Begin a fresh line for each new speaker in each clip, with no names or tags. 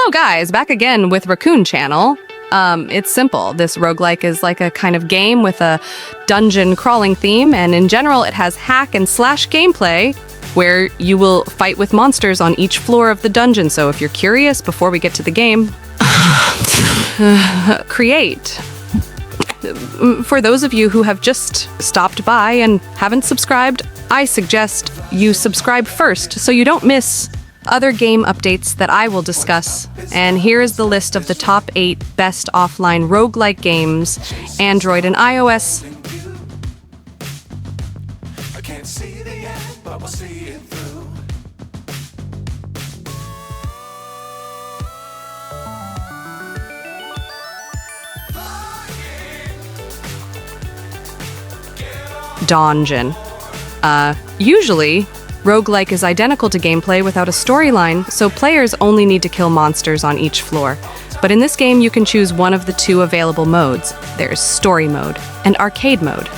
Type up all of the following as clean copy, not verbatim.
Hello guys, back again with Raccoon Channel. It's simple. This roguelike is like a kind of game with a dungeon crawling theme, and in general it has hack and slash gameplay where you will fight with monsters on each floor of the dungeon. So if you're curious, before we get to the game, create. For those of you who have just stopped by and haven't subscribed, I suggest you subscribe first so you don't miss other game updates that I will discuss. And here is the list of the top 8 best offline roguelike games, Android and iOS.
I can't see the end, but we'll see it through.
Dawngeon. Usually, roguelike is identical to gameplay without a storyline, so players only need to kill monsters on each floor. But in this game, you can choose one of the 2 available modes. There's story mode and arcade mode.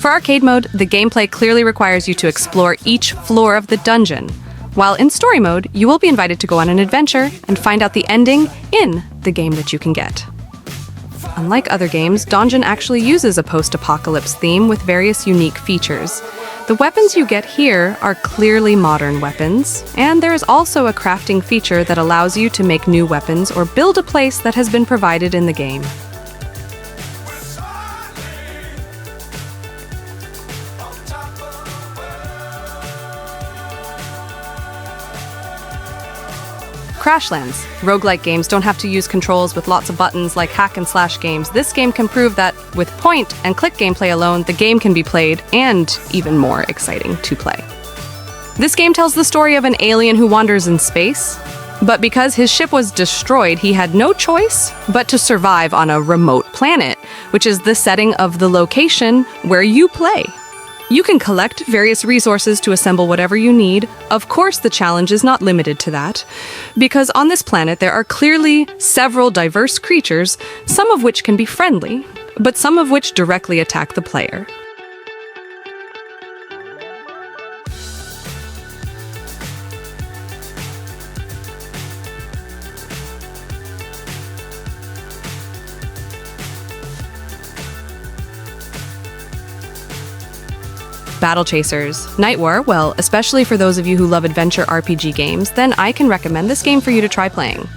For arcade mode, the gameplay clearly requires you to explore each floor of the dungeon, while in story mode, you will be invited to go on an adventure and find out the ending in the game that you can get. Unlike other games, Dawngeon actually uses a post-apocalypse theme with various unique features. The weapons you get here are clearly modern weapons, and there is also a crafting feature that allows you to make new weapons or build a place that has been provided in the game. Crashlands. Roguelike games don't have to use controls with lots of buttons like hack and slash games. This game can prove that with point and click gameplay alone, the game can be played and even more exciting to play. This game tells the story of an alien who wanders in space, but because his ship was destroyed, he had no choice but to survive on a remote planet, which is the setting of the location where you play. You can collect various resources to assemble whatever you need. Of course, the challenge is not limited to that, because on this planet there are clearly several diverse creatures, some of which can be friendly, but some of which directly attack the player. Battle Chasers. Nightwar, well, especially for those of you who love adventure RPG games, then I can recommend this game for you to try playing.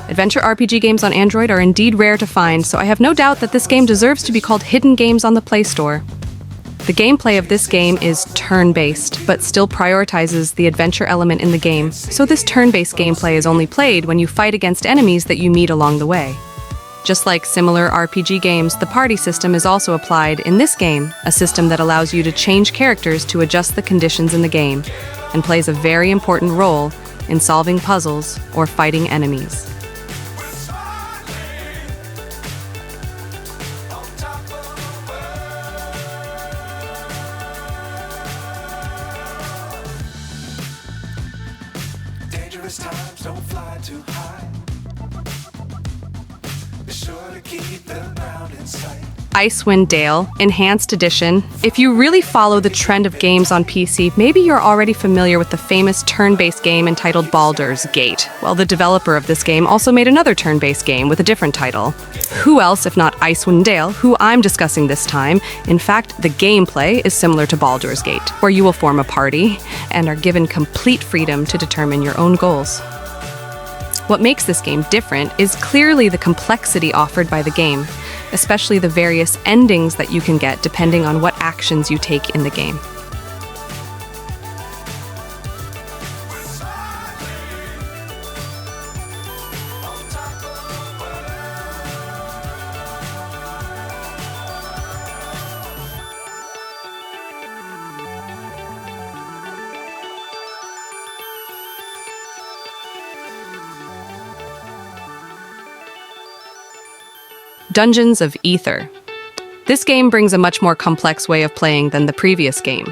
Adventure RPG games on Android are indeed rare to find, so I have no doubt that this game deserves to be called hidden games on the Play Store. The gameplay of this game is turn-based, but still prioritizes the adventure element in the game, so this turn-based gameplay is only played when you fight against enemies that you meet along the way. Just like similar RPG games, the party system is also applied in this game, a system that allows you to change characters to adjust the conditions in the game, and plays a very important role in solving puzzles or fighting enemies.
Dangerous times don't fly too high.
Icewind Dale, Enhanced Edition. If you really follow the trend of games on PC, maybe you're already familiar with the famous turn-based game entitled Baldur's Gate. Well, the developer of this game also made another turn-based game with a different title. Who else if not Icewind Dale, who I'm discussing this time? In fact, the gameplay is similar to Baldur's Gate, where you will form a party and are given complete freedom to determine your own goals. What makes this game different is clearly the complexity offered by the game, especially the various endings that you can get depending on what actions you take in the game. Dungeons of Aether. This game brings a much more complex way of playing than the previous game.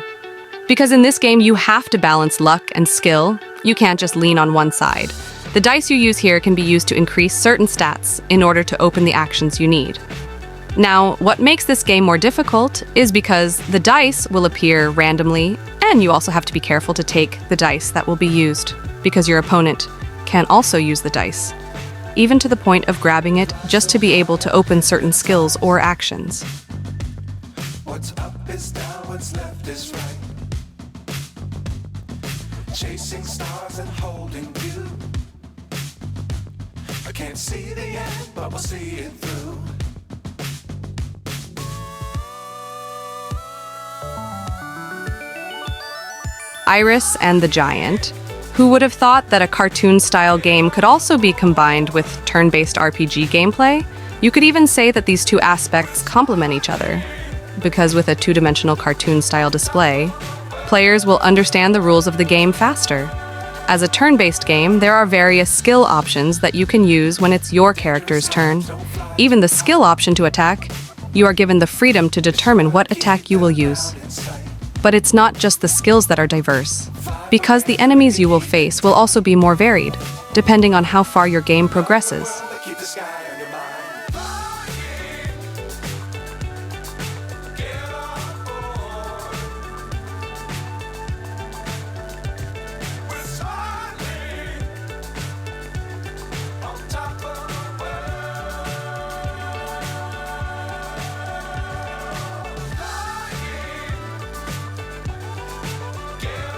Because in this game, you have to balance luck and skill. You can't just lean on one side. The dice you use here can be used to increase certain stats in order to open the actions you need. Now, what makes this game more difficult is because the dice will appear randomly, and you also have to be careful to take the dice that will be used, because your opponent can also use the dice, even to the point of grabbing it just to be able to open certain skills or actions.
What's up is down, what's left is right. Chasing stars and holding you. I can't see the end, but we'll see it through.
Iris and the Giant. Who would have thought that a cartoon-style game could also be combined with turn-based RPG gameplay? You could even say that these two aspects complement each other, because with a two-dimensional cartoon-style display, players will understand the rules of the game faster. As a turn-based game, there are various skill options that you can use when it's your character's turn. Even the skill option to attack, you are given the freedom to determine what attack you will use. But it's not just the skills that are diverse, because the enemies you will face will also be more varied, depending on how far your game progresses.
Keep the sky on your mind.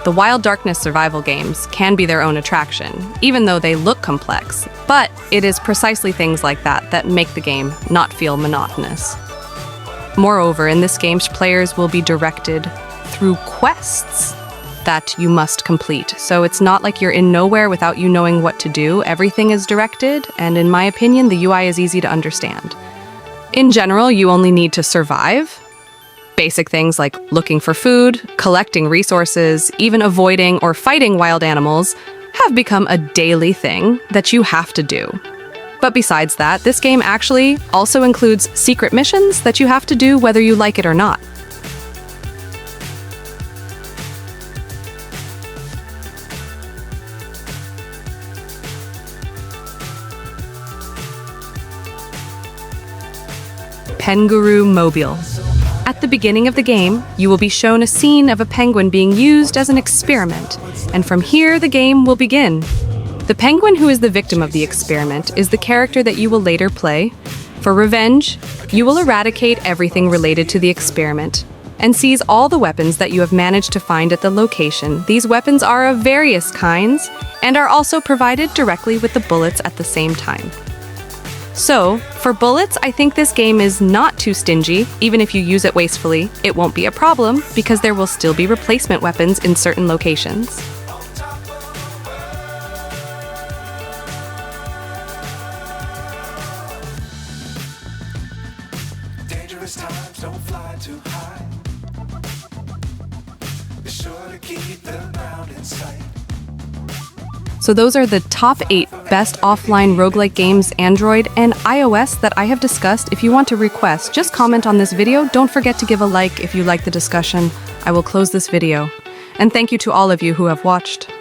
The Wild Darkness survival games can be their own attraction, even though they look complex, but it is precisely things like that that make the game not feel monotonous. Moreover, in this game, players will be directed through quests that you must complete, so it's not like you're in nowhere without you knowing what to do. Everything is directed, and in my opinion, the UI is easy to understand. In general, you only need to survive. Basic things like looking for food, collecting resources, even avoiding or fighting wild animals have become a daily thing that you have to do. But besides that, this game actually also includes secret missions that you have to do whether you like it or not. PENGURU Mobile. At the beginning of the game, you will be shown a scene of a penguin being used as an experiment, and from here the game will begin. The penguin who is the victim of the experiment is the character that you will later play. For revenge, you will eradicate everything related to the experiment and seize all the weapons that you have managed to find at the location. These weapons are of various kinds and are also provided directly with the bullets at the same time. So, for bullets, I think this game is not too stingy. Even if you use it wastefully, it won't be a problem because there will still be replacement weapons in certain locations.
Dangerous times, don't fly too high. Be sure to keep the ground in sight.
So those are the top 8 best offline roguelike games Android and iOS that I have discussed. If you want to request, just comment on this video. Don't forget to give a like if you like the discussion. I will close this video. And thank you to all of you who have watched.